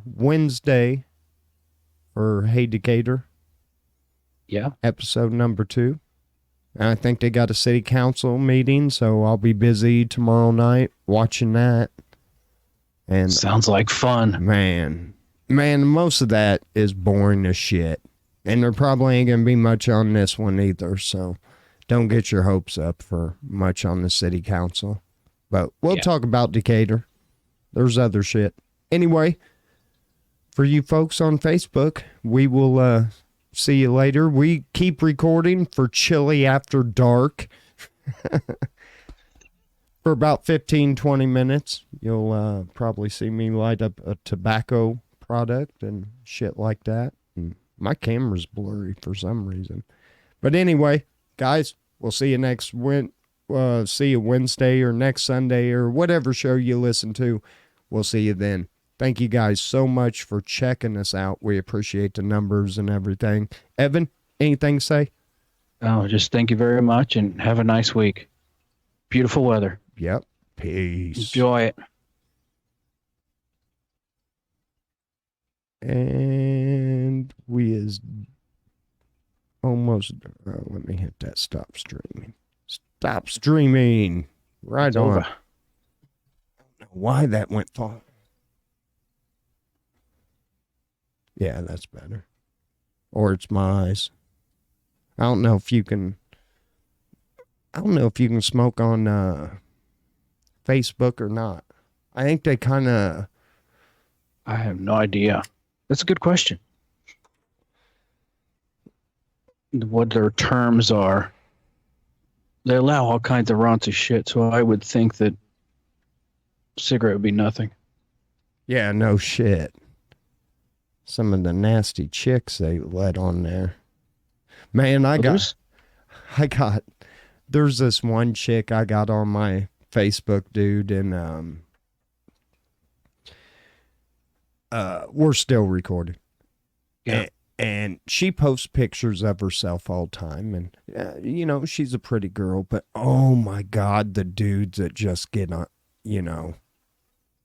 Wednesday for Hey Decatur. Yeah. Episode number 2. I think they got a city council meeting, so I'll be busy tomorrow night watching that. And sounds like fun. Man, most of that is boring as shit. And there probably ain't going to be much on this one either, so don't get your hopes up for much on the city council. But we'll talk about Decatur. There's other shit. Anyway, for you folks on Facebook, we will see you later. We keep recording for Chili After Dark for about 15-20 minutes. You'll probably see me light up a tobacco product and shit like that. And my camera's blurry for some reason. But anyway, guys, we'll see you see you Wednesday or next Sunday or whatever show you listen to. We'll see you then. Thank you guys so much for checking us out. We appreciate the numbers and everything. Evan, anything to say? Oh, just thank you very much and have a nice week. Beautiful weather. Yep. Peace. Enjoy it. And we is almost, let me hit that stop streaming. Stop streaming. Right It's on. over. I don't know why that went far. Yeah, that's better. Or it's my eyes. I don't know if you can I don't know if you can smoke on Facebook or not. I think they kind of. I have no idea. That's a good question. What their terms are. They allow all kinds of raunchy shit, so I would think that cigarette would be nothing. Yeah, no shit. Some of the nasty chicks they let on there. Man, there's this one chick I got on my Facebook, dude, and we're still recording. Yeah. And she posts pictures of herself all the time, and you know, she's a pretty girl, but oh my God, the dudes that just get on, you know.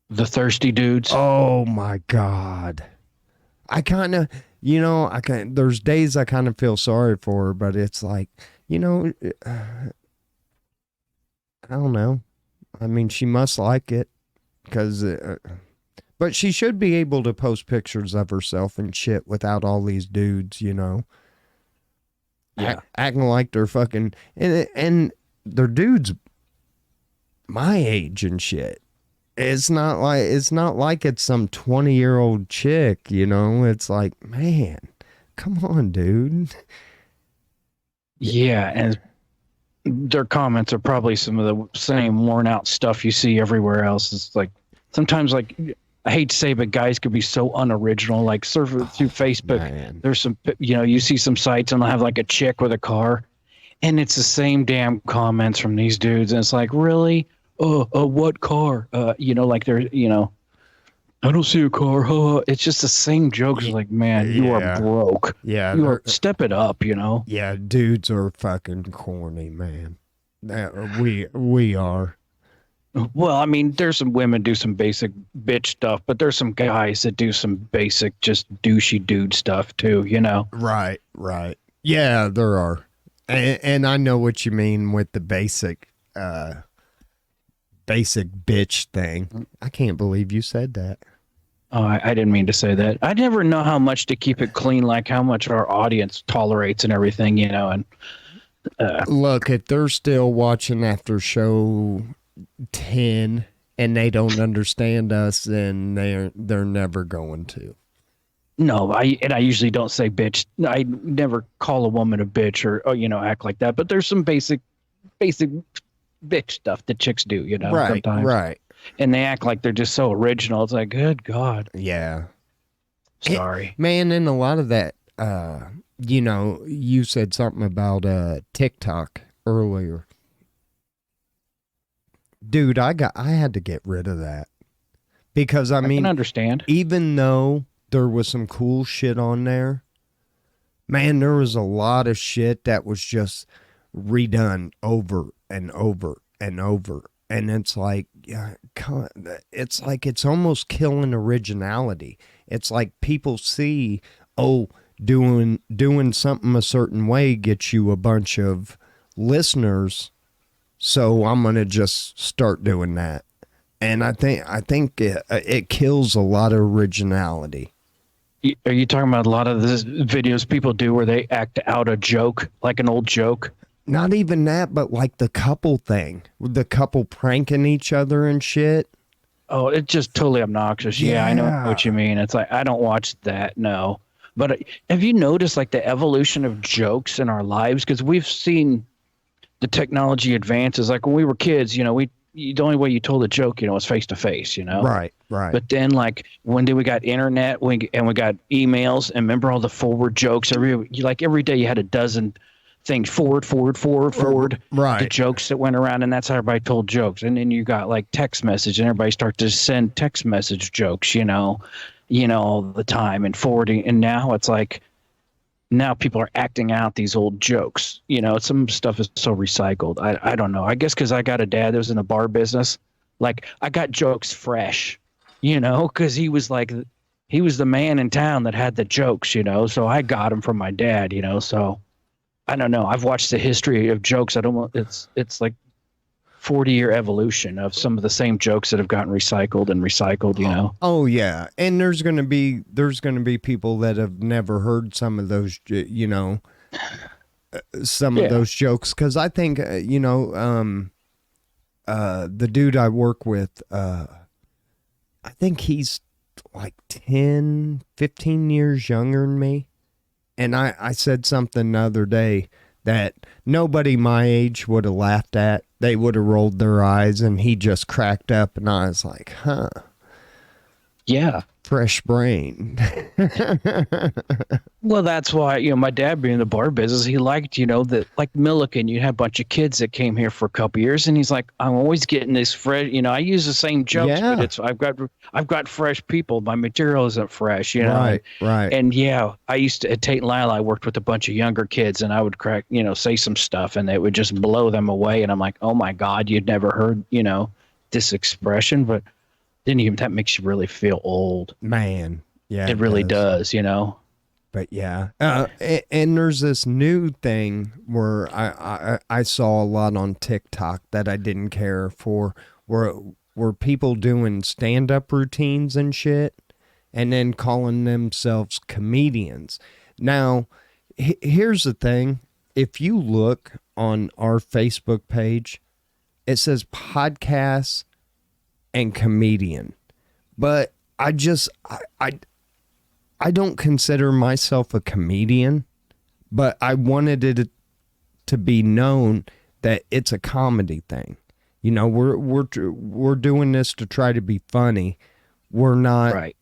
The thirsty dudes. Oh my God. I kind of, you know, there's days I kind of feel sorry for her, but it's like, you know, I don't know. I mean, she must like it because, but she should be able to post pictures of herself and shit without all these dudes, you know, acting like they're fucking, and they're dudes my age and shit. It's not like it's some 20-year-old chick, you know. It's like, man, come on, dude. Yeah, and their comments are probably some of the same worn out stuff you see everywhere else. It's like sometimes, like, I hate to say, but guys could be so unoriginal. Like surfing through Facebook, man. There's some, you know, you see some sites and they'll have like a chick with a car, and it's the same damn comments from these dudes, and it's like, really? What car? You know, like they're, you know, I don't see a car. It's just the same jokes. It's like, man, you are broke. Yeah, you are, step it up. You know. Yeah, dudes are fucking corny, man. We are. Well, I mean, there's some women do some basic bitch stuff, but there's some guys that do some basic, just douchey dude stuff too. You know. Right. Yeah, there are, and I know what you mean with the basic bitch thing. I can't believe you said that. Oh, I didn't mean to say that. I never know how much to keep it clean, like how much our audience tolerates and everything, you know. And look, if they're still watching after show 10 and they don't understand us, then they're never going to. No, I usually don't say bitch. I never call a woman a bitch or you know, act like that. But there's some basic bitch stuff that chicks do, you know, sometimes. Right. And they act like they're just so original. It's like, good God. Yeah. Sorry. Man, and a lot of that, you know, you said something about TikTok earlier. Dude, I had to get rid of that. Because I mean, can understand. Even though there was some cool shit on there, man, there was a lot of shit that was just redone over and over and over, and it's like, it's almost killing originality. It's like people see, oh, doing something a certain way gets you a bunch of listeners, so I'm gonna just start doing that, and I think it kills a lot of originality. Are you talking about a lot of the videos people do where they act out a joke, like an old joke? Not even that, but like the couple thing, the couple pranking each other and shit. Oh, it's just totally obnoxious. Yeah, I know what you mean. It's like, I don't watch that, no. But have you noticed like the evolution of jokes in our lives? Because we've seen the technology advances. Like when we were kids, you know, the only way you told a joke, you know, was face to face, you know? Right. But then like when we got internet and we got emails, and remember all the forward jokes? Every day you had a dozen things forward, right, the jokes that went around, and that's how everybody told jokes. And then you got like text message, and everybody started to send text message jokes, you know, all the time, and forwarding. And now it's like, now people are acting out these old jokes, you know. Some stuff is so recycled. I don't know, I guess because I got a dad that was in the bar business. Like I got jokes fresh, you know, because he was the man in town that had the jokes, you know, so I got them from my dad, you know. So I don't know. I've watched the history of jokes. It's like 40-year evolution of some of the same jokes that have gotten recycled, you know. Oh yeah. And there's going to be people that have never heard some of those, you know, some of those jokes, because I think the dude I work with, I think he's like 10, 15 years younger than me. And I said something the other day that nobody my age would have laughed at. They would have rolled their eyes, and he just cracked up, and I was like, huh. Yeah. Fresh brain. Well, that's why, my dad being in the bar business, he liked, that like Milliken, you had a bunch of kids that came here for a couple years, and he's like, I'm always getting this fresh, I use the same jokes, Yeah. but I've got fresh people. My material isn't fresh, Right, right. And I used to, at Tate and Lyle, I worked with a bunch of younger kids, and I would say some stuff, and it would just blow them away. And I'm like, oh my God, you'd never heard, this expression, but that makes you really feel old. Man. Yeah. It really does. But yeah, and there's this new thing where I saw a lot on TikTok that I didn't care for, where people doing stand-up routines and shit, and then calling themselves comedians. Now, here's the thing: if you look on our Facebook page, it says podcasts and comedian, but I don't consider myself a comedian, but I wanted it to be known that it's a comedy thing. We're doing this to try to be funny. We're not, right.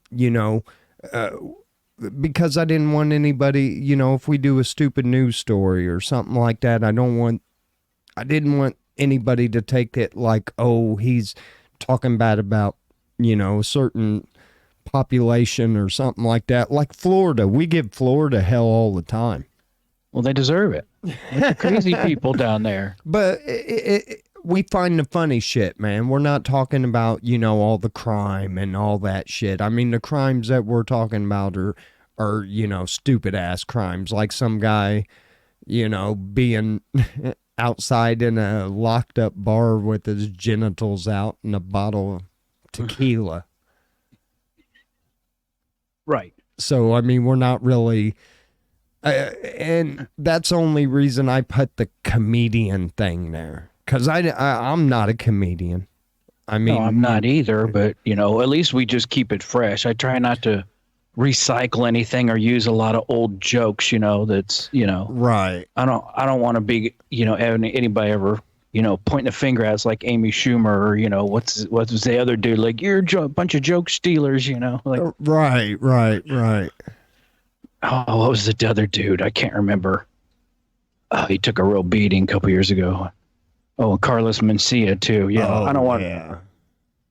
Because I didn't want anybody, if we do a stupid news story or something like that, I didn't want anybody to take it like, oh, he's talking bad about, a certain population or something like that. Like Florida, we give Florida hell all the time. Well, they deserve it. Like the crazy people down there. But we find the funny shit, man. We're not talking about, all the crime and all that shit. I mean, the crimes that we're talking about are stupid ass crimes, like some guy, being outside in a locked up bar with his genitals out and a bottle of tequila. Right. So, I mean, we're not really, and that's the only reason I put the comedian thing there. Because I'm not a comedian. I mean, no, I'm not either, but, at least we just keep it fresh. I try not to recycle anything or use a lot of old jokes, that's, right. I don't want to be, anybody ever, pointing a finger at us like Amy Schumer or, what's the other dude? Like, you're a bunch of joke stealers, like. Right. Oh, what was the other dude? I can't remember. Oh, he took a real beating a couple years ago. Oh, and Carlos Mencia too. Yeah, I don't want. Yeah. At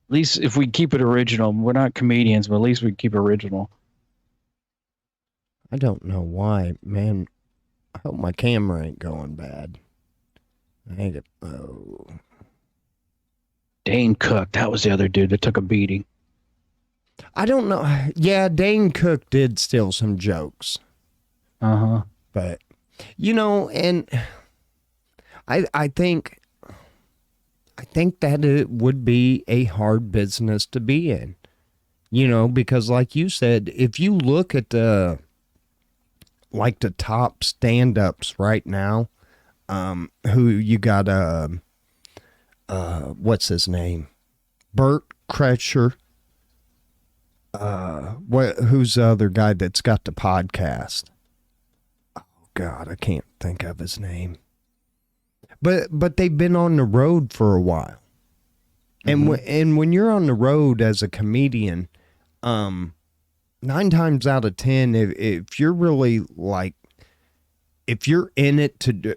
least if we keep it original, we're not comedians, but at least we keep it original. I don't know why, man. I hope my camera ain't going bad. Dane Cook, that was the other dude that took a beating. I don't know. Yeah, Dane Cook did steal some jokes. Uh-huh. But, and I think that it would be a hard business to be in, because like you said, if you look at the top stand-ups right now, who you got, what's his name? Bert Kreischer. Who's the other guy that's got the podcast? Oh God, I can't think of his name. But they've been on the road for a while. Mm-hmm. And when you're on the road as a comedian, 9 times out of 10, if you're really like, if you're in it to,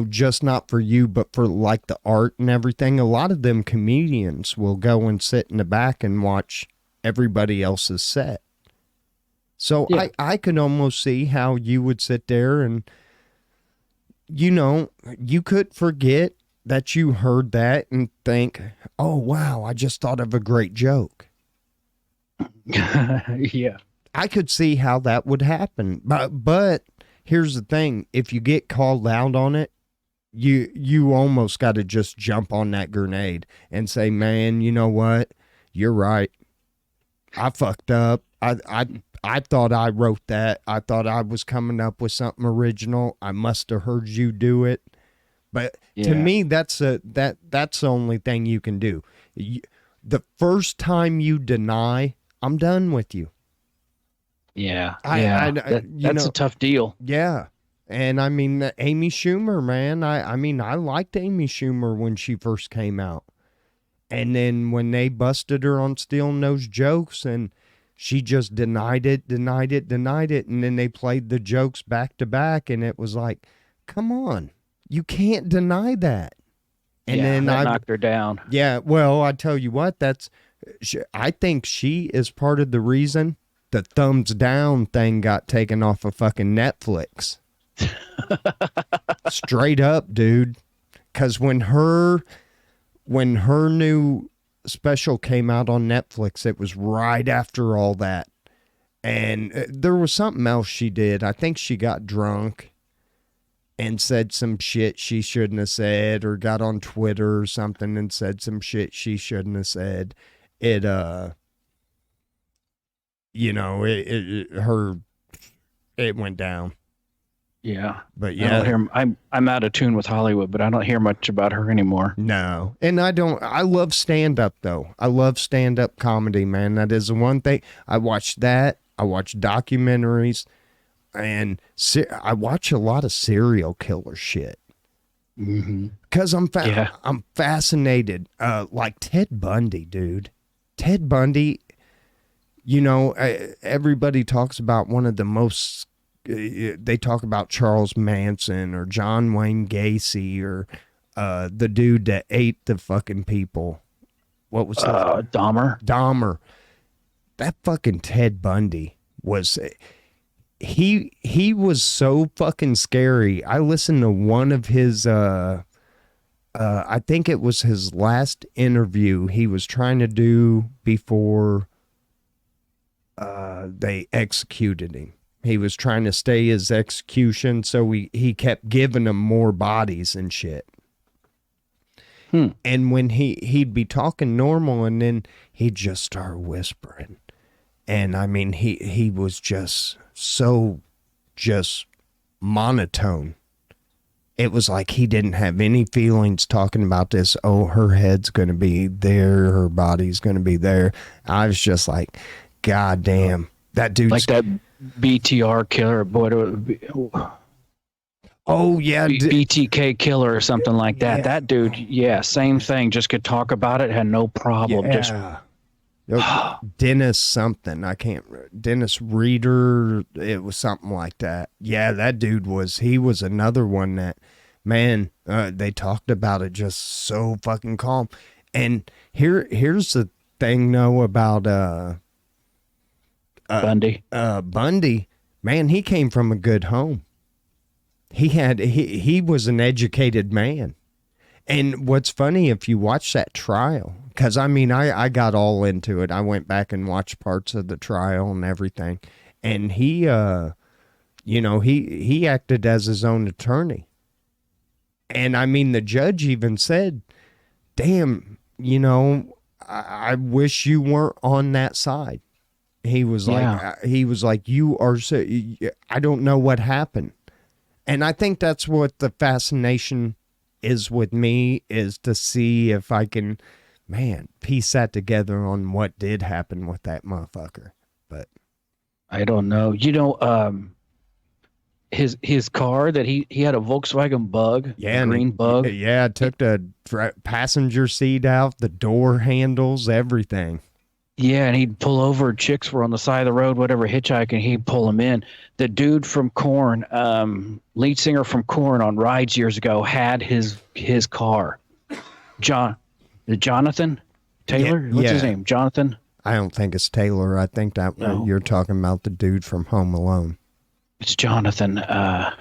just not for you, but for like the art and everything, a lot of them comedians will go and sit in the back and watch everybody else's set. So yeah. I could almost see how you would sit there and, you could forget that you heard that and think, oh, wow, I just thought of a great joke. Yeah. I could see how that would happen. But here's the thing. If you get called out on it, you almost got to just jump on that grenade and say, man, you know what? You're right. I fucked up. I I thought I wrote that. I thought I was coming up with something original. I must have heard you do it. But to Yeah. me, that's the only thing you can do. The first time you deny, I'm done with you. Yeah. I, Yeah. I That's a tough deal. yeah. And I mean, Amy Schumer, man, I mean, I liked Amy Schumer when she first came out. And then when they busted her on stealing those jokes and she just denied it. And then they played the jokes back to back. And it was like, come on, you can't deny that. And yeah, then that knocked her down. yeah, well, I tell you what, I think she is part of the reason the thumbs down thing got taken off of fucking Netflix. Straight up, dude. Because when her new special came out on Netflix, it was right after all that. And there was something else she did. I think she got drunk and said some shit she shouldn't have said, or got on Twitter or something and said some shit she shouldn't have said. It you know, it went down. Yeah. But I yeah, don't hear, I'm out of tune with Hollywood, but I don't hear much about her anymore. no. And I love stand up though. I love stand up comedy, man. That is the one thing. I watch that. I watch documentaries, and I watch a lot of serial killer shit. Cause I'm fascinated. Like Ted Bundy, dude. Ted Bundy, you know, everybody talks about one of the most, they talk about Charles Manson or John Wayne Gacy or the dude that ate the fucking people. What was that? Dahmer. That fucking Ted Bundy was, he was so fucking scary. I listened to one of his, I think it was his last interview he was trying to do before they executed him. He was trying to stay his execution, so he kept giving him more bodies and shit. And when he'd be talking normal, and then he'd just start whispering. And I mean, he was just so monotone. It was like he didn't have any feelings talking about this. Oh, her head's going to be there. Her body's going to be there. I was just like, God damn. That dude's like that BTR killer, oh, yeah. BTK killer or something like that. Yeah. That dude, yeah, same thing. Just could talk about it, had no problem. Yeah. Dennis something. Dennis Reader. It was something like that. Yeah, that dude he was another one that, man, they talked about it just so fucking calm. And here's the thing though about Bundy. Bundy, man, he came from a good home. He was an educated man. And what's funny, if you watch that trial, because I mean, I got all into it. I went back and watched parts of the trial and everything. And he acted as his own attorney. And I mean, the judge even said, damn, I wish you weren't on that side. He was like, you are so, I don't know what happened. And I think that's what the fascination is with me, is to see if I can, man, piece that together on what did happen with that motherfucker. But I don't know. His car that he had a Volkswagen Bug, green Bug. Yeah, took the passenger seat out, the door handles, everything. Yeah, and he'd pull over. Chicks were on the side of the road, whatever, hitchhiking. He'd pull them in. The dude from Korn, lead singer from Korn on Rides years ago, had his car. Jonathan Taylor? Yeah, What's his name? Jonathan? I don't think it's Taylor. I think that you're talking about the dude from Home Alone. It's Jonathan. I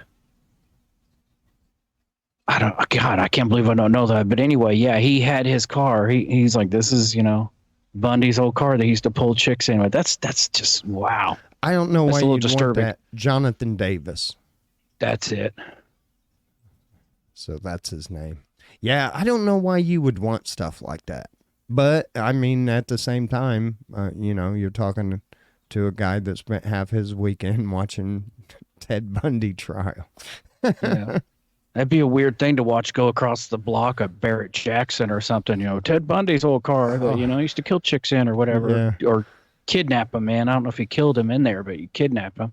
can't believe I don't know that. But anyway, yeah, he had his car. He's like, this is, Bundy's old car that he used to pull chicks in with. That's just, wow. I don't know why you'd disturbing. want that. Jonathan Davis. That's it. So that's his name. Yeah, I don't know why you would want stuff like that. But, I mean, at the same time, you're talking to a guy that spent half his weekend watching Ted Bundy trial. Yeah. That'd be a weird thing to watch go across the block of Barrett Jackson or something. Ted Bundy's old car that, used to kill chicks in or whatever, or kidnap him, man. I don't know if he killed him in there, but you kidnapped him.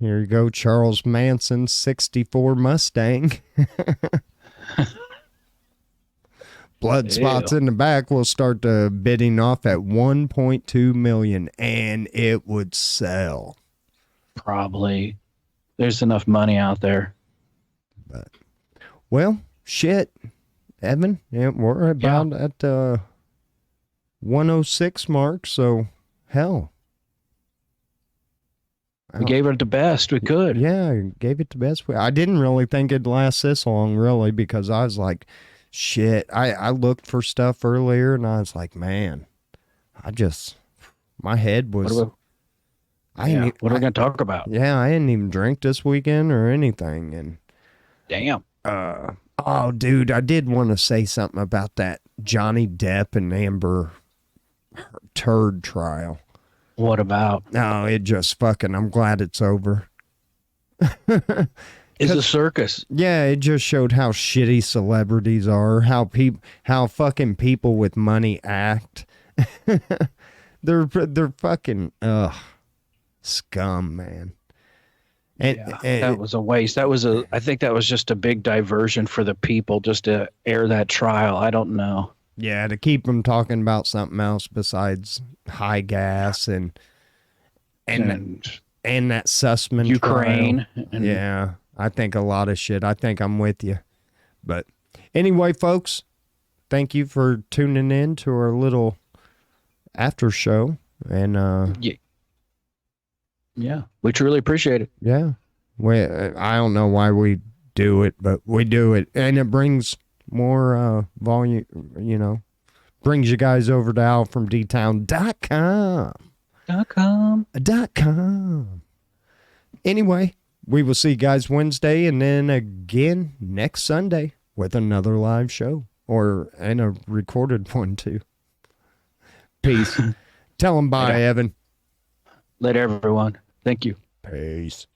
Here you go, Charles Manson's 64 Mustang. Blood spots in the back will start bidding off at 1.2 million, and it would sell. Probably. There's enough money out there. But, well, shit, Evan, we're about at 106 mark, so hell. We gave it the best we could. Yeah, gave it the best. I didn't really think it'd last this long, really, because I was like, shit. I looked for stuff earlier, and I was like, man, my head was. What are we going to talk about? Yeah, I didn't even drink this weekend or anything, and. Damn. Oh, dude, I did want to say something about that Johnny Depp and Amber Turd trial. What about? No, it just fucking, I'm glad it's over. It's a circus. Yeah, it just showed how shitty celebrities are, how fucking people with money act. They're fucking scum, man. And that was a waste. I think that was just a big diversion for the people just to air that trial. I don't know. Yeah, to keep them talking about something else besides high gas and that Sussman Ukraine. Yeah, I think a lot of shit. I think I'm with you. But anyway, folks, thank you for tuning in to our little after show. And yeah, we truly appreciate it. Yeah, I don't know why we do it, but we do it, and it brings more volume, brings you guys over to AlfromDtown.com. Anyway, we will see you guys Wednesday and then again next Sunday with another live show and a recorded one too. Peace. Tell them bye, Evan. Later, everyone. Thank you. Peace.